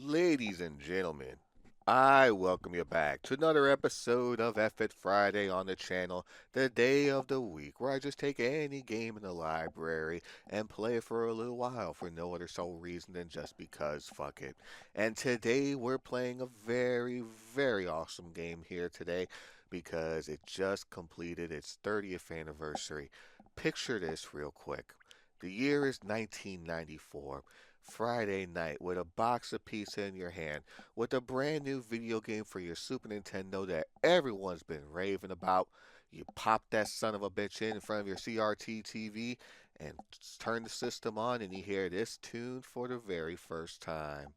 Ladies and gentlemen, I welcome you back to another episode of F It Friday on the channel, the day of the week where I just take any game in the library and play it for a little while for no other sole reason than just because, fuck it. And today we're playing a very, very awesome game here today because it just completed its 30th anniversary. Picture this real quick. The year is 1994. Friday night with a box of pizza in your hand, with a brand new video game for your Super Nintendo that everyone's been raving about. You pop that son of a bitch in front of your CRT TV and turn the system on, and you hear this tune for the very first time.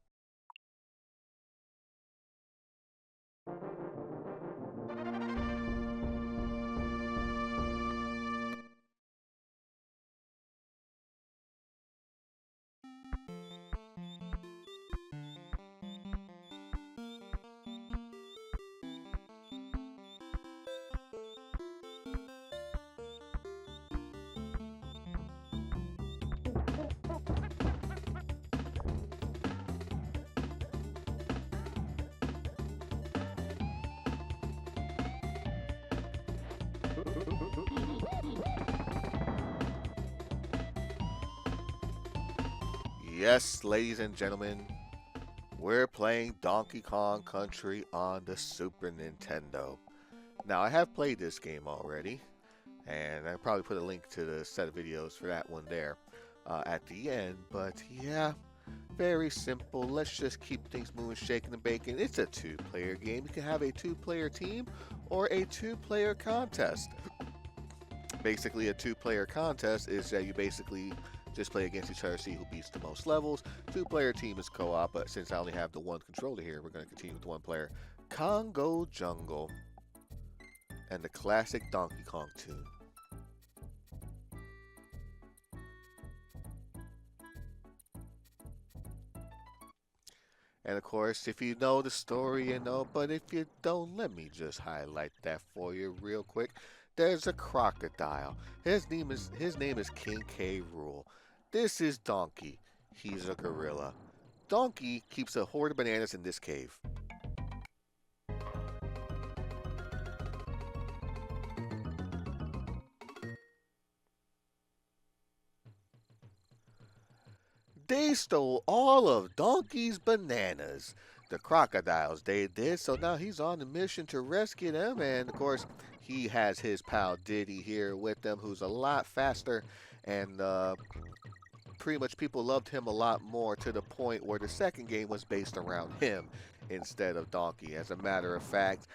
Yes, ladies and gentlemen, we're playing Donkey Kong Country on the Super Nintendo. Now, I have played this game already, and I probably put a link to the set of videos for that one there at the end. But yeah, very simple. Let's just keep things moving, shaking and baking. It's a two-player game. You can have a two-player team or a two-player contest. Basically, a two-player contest is that you basically just play against each other, see who beats the most levels. Two-player team is co-op, but since I only have the one controller here, we're going to continue with one player. Congo Jungle and the classic Donkey Kong tune. And of course, if you know the story, you know, but if you don't, let me just highlight that for you real quick. There's a crocodile. His name is King K. Rool. This is Donkey. He's a gorilla. Donkey keeps a hoard of bananas in this cave. They stole all of Donkey's bananas. The crocodiles, they did. So now he's on a mission to rescue them. And of course, he has his pal Diddy here with them, who's a lot faster. And pretty much people loved him a lot more to the point where the second game was based around him instead of Donkey. If as a matter of fact,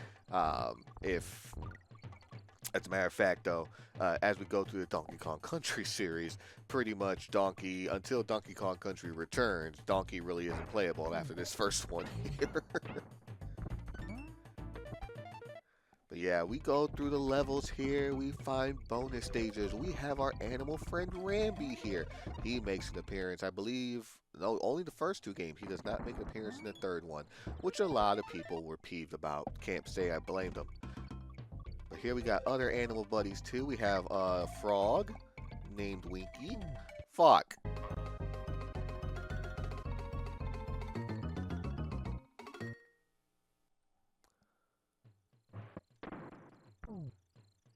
though, as we go through the Donkey Kong Country series, pretty much Donkey, until Donkey Kong Country returns, Donkey really isn't playable after this first one here. But yeah, we go through the levels here. We find bonus stages. We have our animal friend Rambi here. He makes an appearance, I believe. No, only the first two games. He does not make an appearance in the third one, which a lot of people were peeved about. Can't say I blamed them. But here we got other animal buddies too. We have a frog named Winky. Fuck.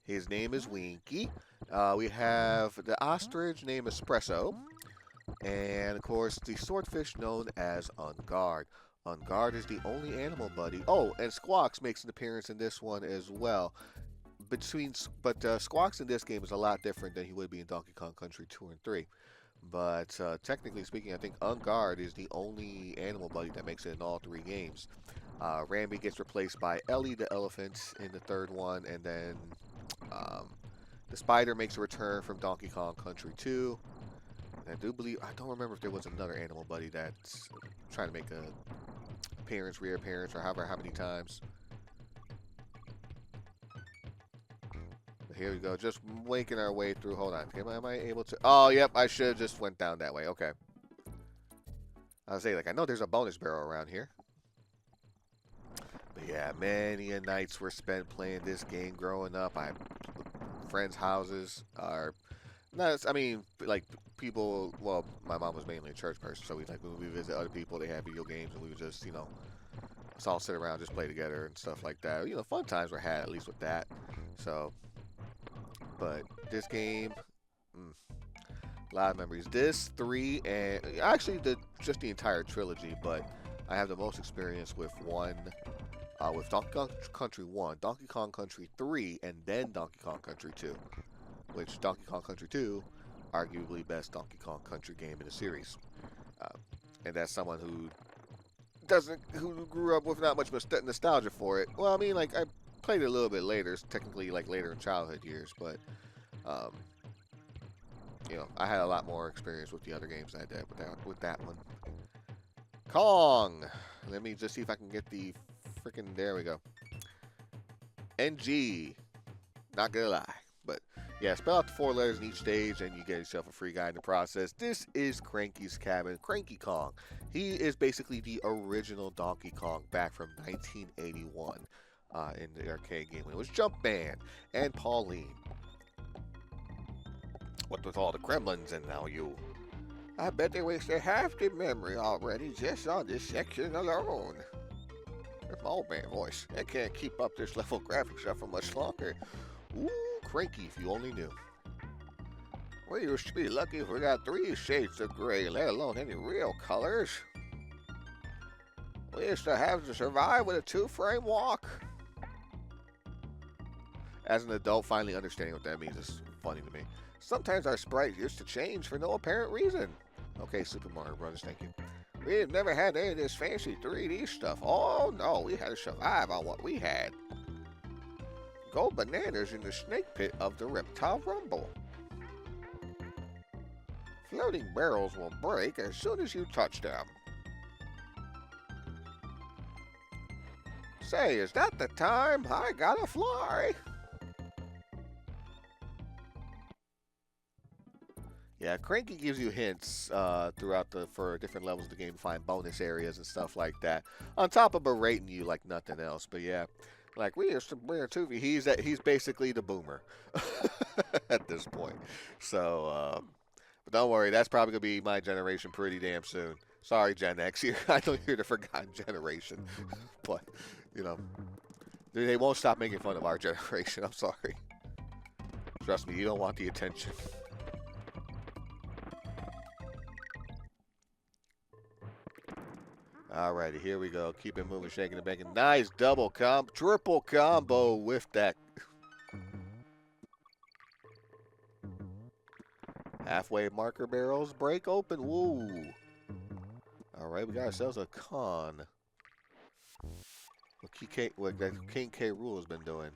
His name is Winky. We have the ostrich named Espresso. And of course, the swordfish known as Ungard. Ungard is the only animal buddy. Oh, and Squawks makes an appearance in this one as well. Squawks in this game is a lot different than he would be in Donkey Kong Country 2 and 3. But technically speaking, I think Ungard is the only animal buddy that makes it in all three games. Rambi gets replaced by Ellie the elephant in the third one, and then um, the spider makes a return from Donkey Kong Country 2. And I don't remember if there was another animal buddy that's trying to make a appearance, reappearance, or however how many times. Here we go, just making our way through. Hold on, am I able to? Oh, yep, I should have just went down that way. Okay. I was saying, like, I know there's a bonus barrel around here. But yeah, many a nights were spent playing this game growing up. Friends' houses are, not, I mean, like, people, well, my mom was mainly a church person, so we like when we visit other people, they have video games, and we would just, let's all sit around, just play together and stuff like that. Fun times were had at least with that. So, but this game, a lot of memories. This 3 and actually just the entire trilogy, but I have the most experience with with Donkey Kong Country 1, Donkey Kong Country 3, and then Donkey Kong Country 2, which Donkey Kong Country 2, arguably best Donkey Kong Country game in the series. And that's someone who grew up with not much nostalgia for it. Well, I mean, like, I played it a little bit later, technically, like, later in childhood years, but, I had a lot more experience with the other games I did with that one. Kong! Let me just see if I can get the freaking, there we go. NG. Not gonna lie. But, yeah, spell out the 4 letters in each stage, and you get yourself a free guide in the process. This is Cranky's Cabin. Cranky Kong. He is basically the original Donkey Kong back from 1981 in the arcade game when it was Jumpman and Pauline. What with all the gremlins and now you? I bet they wasted half the memory already just on this section alone. With my old man voice, I can't keep up this level of graphics for much longer. Ooh, Cranky, if you only knew. We used to be lucky if we got 3 shades of gray, let alone any real colors. We used to have to survive with a 2-frame walk. As an adult, finally understanding what that means is funny to me. Sometimes our sprites used to change for no apparent reason. Okay, Super Mario Brothers, thank you. We've never had any of this fancy 3D stuff. Oh no, we had to survive on what we had. Go bananas in the snake pit of the Reptile Rumble. Floating barrels will break as soon as you touch them. Say, is that the time I gotta fly? Yeah, Cranky gives you hints throughout for different levels of the game to find bonus areas and stuff like that. On top of berating you like nothing else. But yeah, like we used to bring a 2V. He's basically the boomer at this point. So, but don't worry, that's probably gonna be my generation pretty damn soon. Sorry, Gen X. I know you're the forgotten generation, but they won't stop making fun of our generation. I'm sorry. Trust me, you don't want the attention. Alrighty, here we go. Keep it moving, shaking and baking. Nice triple combo with that. Halfway marker barrels break open. Woo. Alright, we got ourselves a con. What that King K. Rool has been doing.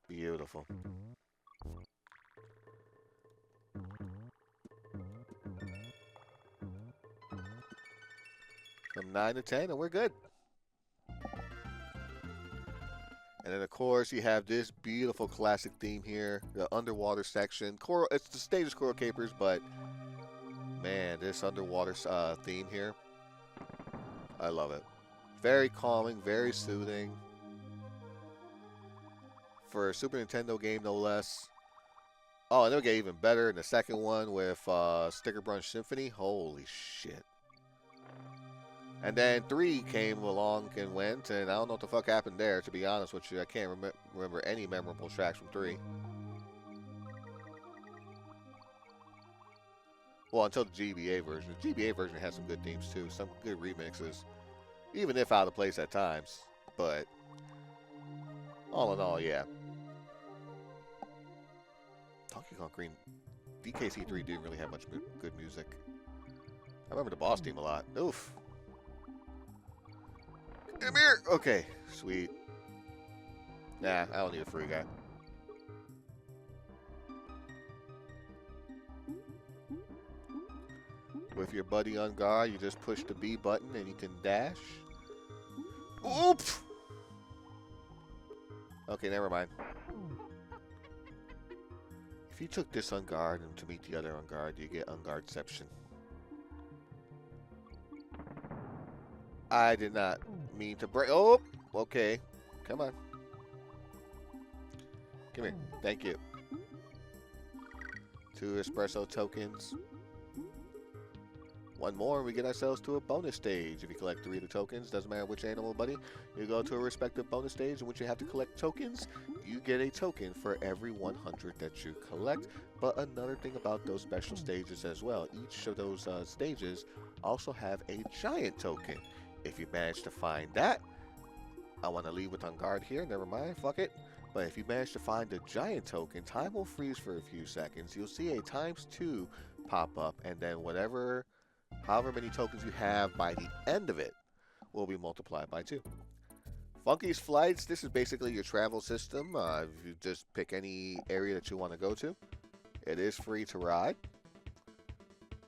Beautiful. From 9 to 10, and we're good. And then, of course, you have this beautiful classic theme here, the underwater section. It's the stage is Coral Capers, but man, this underwater theme here, I love it. Very calming, very soothing. For a Super Nintendo game, no less. Oh, and it'll get even better in the second one with Sticker Brunch Symphony. Holy shit. And then 3 came along and went, and I don't know what the fuck happened there, to be honest with you. I can't remember any memorable tracks from 3. Well, until the GBA version. The GBA version has some good themes, too. Some good remixes. Even if out of place at times. But, all in all, yeah. Donkey Kong Green. DKC3 didn't really have much good music. I remember the boss theme a lot. Oof. Come here! Okay, sweet. Nah, I don't need a free guy. With your buddy on guard, you just push the B button and you can dash. Oop! Okay, never mind. If you took this on guard and to meet the other on guard, you get on guardception. I did not mean to break. Oh, okay. Come on. Come here. Thank you. 2 espresso tokens. 1 more and we get ourselves to a bonus stage. If you collect 3 of the tokens, doesn't matter which animal, buddy, you go to a respective bonus stage, and once you have to collect tokens, you get a token for every 100 that you collect. But another thing about those special stages as well, each of those stages also have a giant token. If you manage to find that, I want to leave it on guard here, never mind, fuck it. But if you manage to find a giant token, time will freeze for a few seconds. You'll see a ×2 pop up, and then however many tokens you have by the end of it will be multiplied by 2. Funky's Flights, this is basically your travel system. You just pick any area that you want to go to. It is free to ride.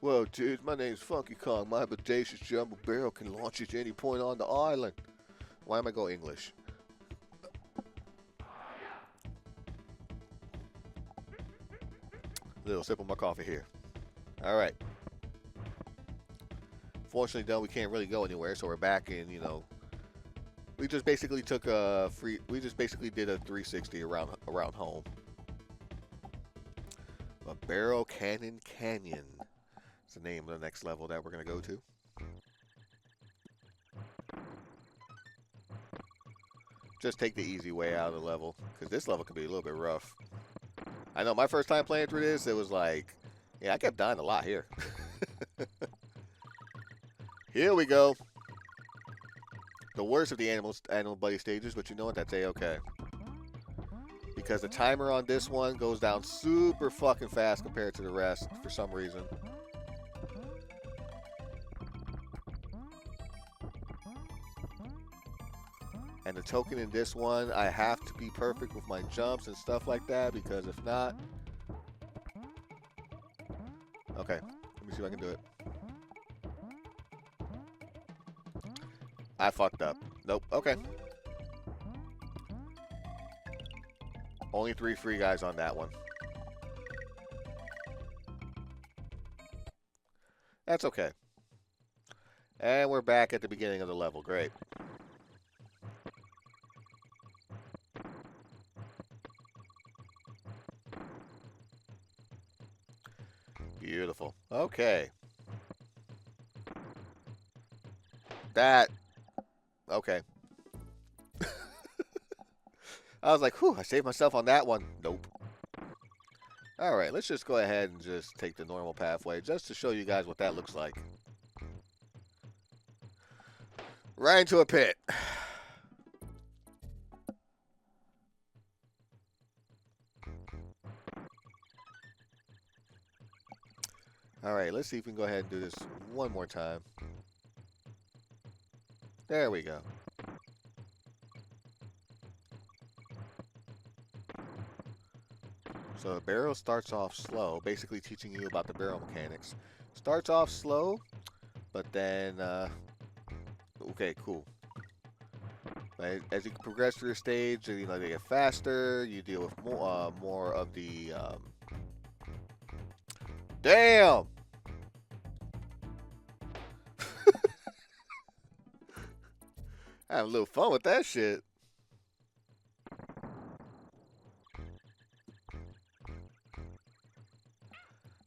Whoa, dude, my name's Funky Kong. My bodacious jumbo barrel can launch at any point on the island. Why am I going English? Little sip of my coffee here. All right. Fortunately, though, we can't really go anywhere, so we're back in, we just basically took we just basically did a 360 around home. But Barrel Cannon Canyon is the name of the next level that we're going to go to. Just take the easy way out of the level, because this level can be a little bit rough. I know my first time playing through this, it was like, yeah, I kept dying a lot here. Here we go. The worst of the animal buddy stages, but you know what? That's a-okay. Because the timer on this one goes down super fucking fast compared to the rest for some reason. And the token in this one, I have to be perfect with my jumps and stuff like that, because if not... Okay, let me see if I can do it. I fucked up. Nope, okay. Only 3 free guys on that one. That's okay. And we're back at the beginning of the level. Great. Beautiful. Okay. Okay. I was like, whew, I saved myself on that one. Nope. Alright, let's just go ahead and just take the normal pathway, just to show you guys what that looks like. Right into a pit. Alright, let's see if we can go ahead and do this one more time. There we go. So the barrel starts off slow, basically teaching you about the barrel mechanics. Starts off slow, but then, okay, cool. But as you progress through the stage, they get faster, you deal with more of the, damn! I have a little fun with that shit.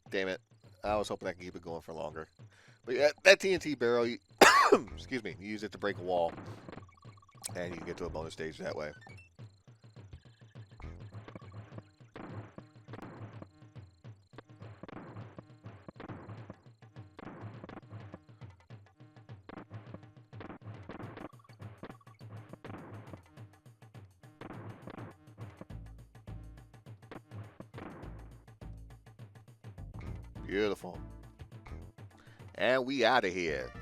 Damn it. I was hoping I could keep it going for longer. But yeah, that TNT barrel, excuse me, you use it to break a wall. And you can get to a bonus stage that way. Beautiful. And we out of here.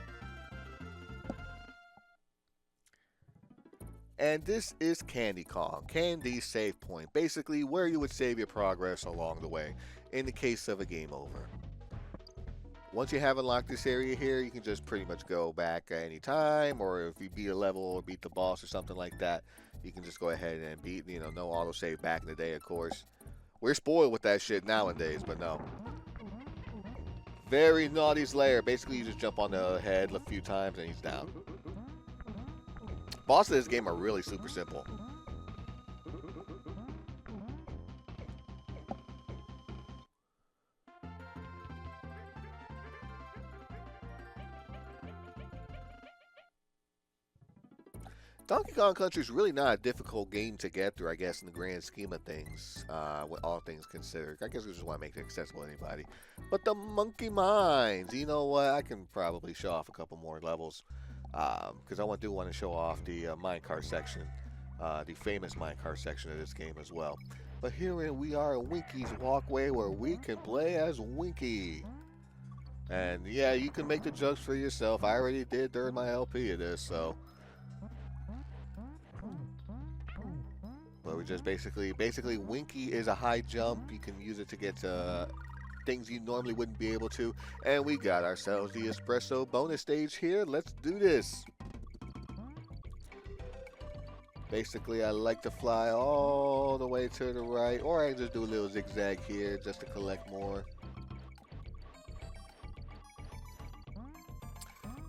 And this is Candy Kong, Candy's save point. Basically where you would save your progress along the way in the case of a game over. Once you have unlocked this area here, you can just pretty much go back at any time, or if you beat a level or beat the boss or something like that, you can just go ahead and beat, no autosave back in the day, of course. We're spoiled with that shit nowadays, but no. Very naughty Slayer. Basically, you just jump on the head a few times and he's down. Bosses of this game are really super simple. Donkey Kong Country is really not a difficult game to get through, I guess, in the grand scheme of things, with all things considered. I guess we just want to make it accessible to anybody. But the Monkey Mines, you know what? I can probably show off a couple more levels, because I want to show off the minecart section, the famous minecart section of this game as well. But here we are in Winky's Walkway, where we can play as Winky. And yeah, you can make the jokes for yourself. I already did during my LP of this, so. But we just basically Winky is a high jump. You can use it to get to things you normally wouldn't be able to. And we got ourselves the espresso bonus stage here. Let's do this. Basically, I like to fly all the way to the right, or I can just do a little zigzag here just to collect more.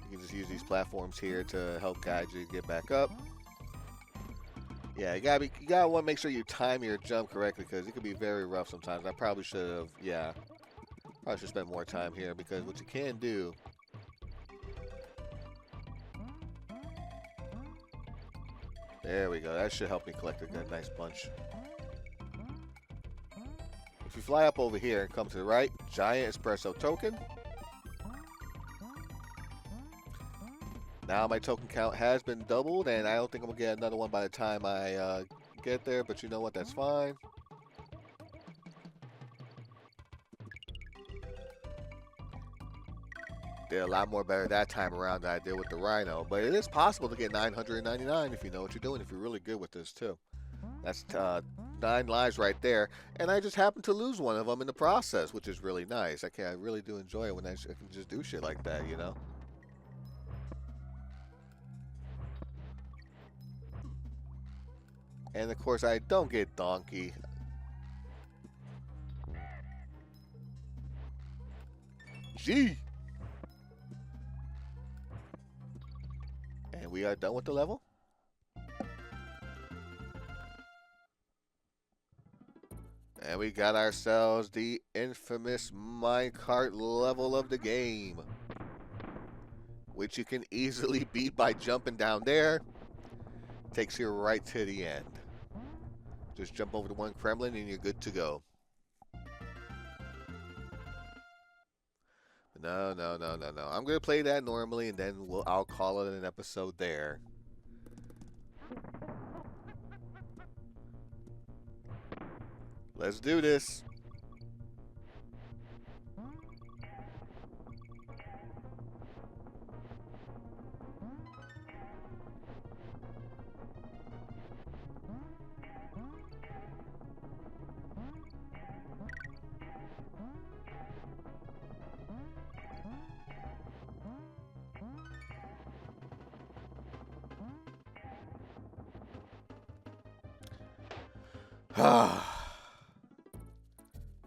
You can just use these platforms here to help guide you get back up. Yeah, you gotta want to make sure you time your jump correctly, because it can be very rough sometimes. I probably should have, yeah, probably should spend more time here, because what you can do. There we go. That should help me collect a good, nice bunch. If you fly up over here and come to the right, giant espresso token. Now my token count has been doubled, and I don't think I'm going to get another one by the time I get there, but you know what, that's fine. Did a lot more better that time around than I did with the Rhino, but it is possible to get 999 if you know what you're doing, if you're really good with this too. That's 9 lives right there, and I just happened to lose one of them in the process, which is really nice. I really do enjoy it when I can just do shit like that, you know? And of course, I don't get Donkey. Gee! And we are done with the level. And we got ourselves the infamous minecart level of the game, which you can easily beat by jumping down there. Takes you right to the end. Just jump over to one Kremlin and you're good to go. No. I'm going to play that normally, and then I'll call it an episode there. Let's do this.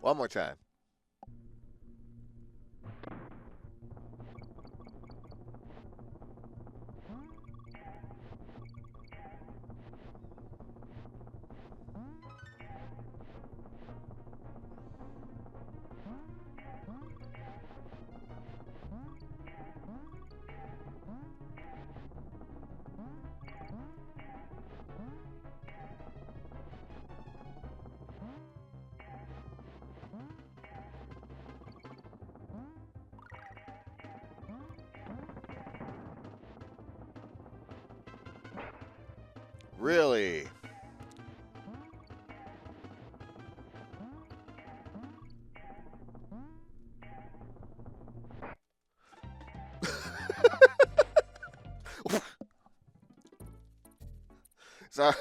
One more time. Really?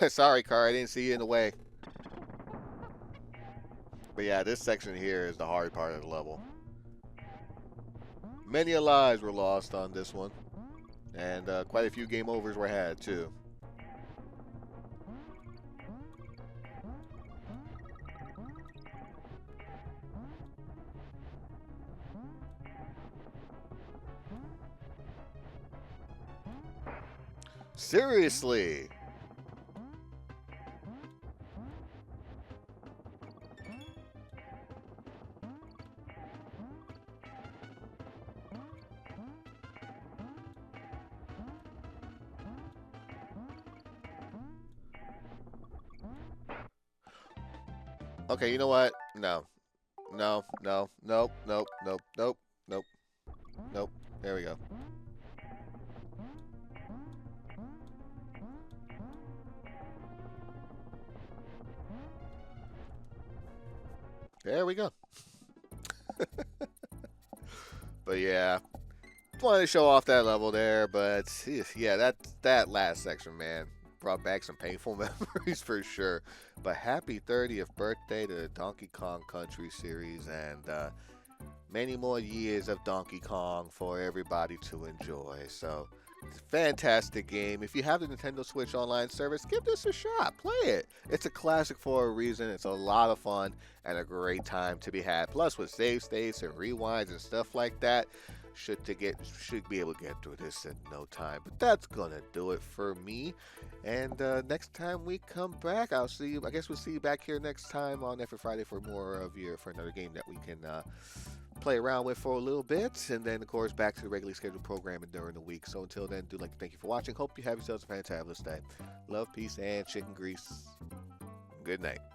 Sorry, car. I didn't see you in the way. But yeah, this section here is the hard part of the level. Many lives were lost on this one, and quite a few game overs were had too. Seriously? Okay, you know what? No. No, no, nope, nope, nope, nope, nope, nope. There we go. There we go. But yeah, just wanted to show off that level there. But yeah, that last section, man, brought back some painful memories for sure. But happy 30th birthday to the Donkey Kong Country series, and many more years of Donkey Kong for everybody to enjoy. So, fantastic game. If you have the Nintendo Switch Online service, give this a shot. Play it. It's a classic for a reason. It's a lot of fun and a great time to be had. Plus, with save states and rewinds and stuff like that, should be able to get through this in no time. But that's gonna do it for me. And next time we come back, I'll see you. I guess we'll see you back here next time on Effort Friday for more of for another game that we can play around with for a little bit, and then of course back to the regularly scheduled programming during the week. So until then, do like to thank you for watching. Hope you have yourselves a fantabulous day. Love, peace, and chicken grease. Good night.